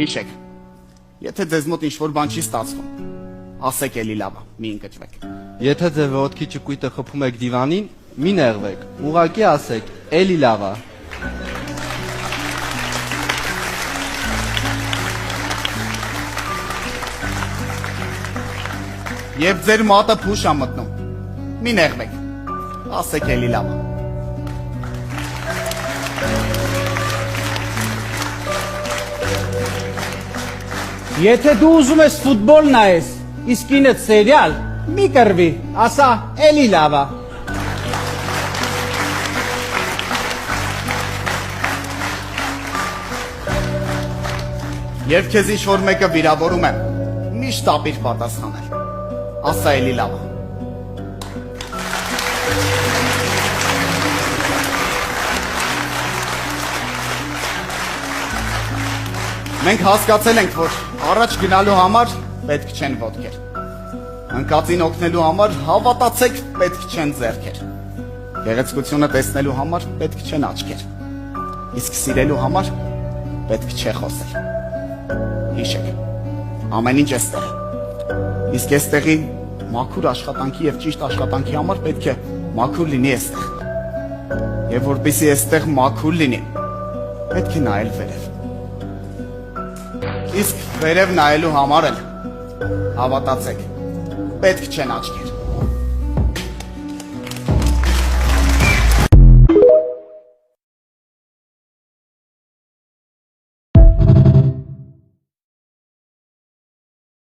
Հիշեք, եթե ձեզ մոտ ինչ-որ բան չի ստացվում, ասեք էլի լավ է, մի ընկճվեք։ Եթե ձեր ոտքի ճկույտը խփում եք դիվանին, մի նեղվեք, ուղղակի ասեք, էլի լավ է։ Երբ ձեր մատը փուշ է մտնում, մի նեղվեք, ասեք էլի լավ է։ Եթե դու ուզում ես ֆուտբոլ նայես, իսկ ինդ սերիալ, մի կռվի, ասա, էլի լավ է։ Երբ քեզ ինչ-որ մեկը վիրավորում է, միշտ ապիր պատասխանել, ասա էլի լավ է։ Մենք հասկացել ենք, որ առաջ գնալու համար պետք չեն ոտքեր, ընկածին օգնելու համար հավատացեք պետք չեն ձեռքեր, գեղեցկությունը տեսնելու համար պետք չեն աչքեր, իսկ սիրելու համար պետք չէ խոսել։ Հիշեք, ամեն ինչ էստեղ, իսկ էստեղի մաքուր աշխատանքի և ճիշտ աշխատանքի համար պետք է մաքուր լինի էստեղ, և որպեսզի էստեղ մաքուր լինի, պետք է նայել վերև։ Իսկ վերև նայելու համար էլ, հավատացեք, պետք չեն աչքեր։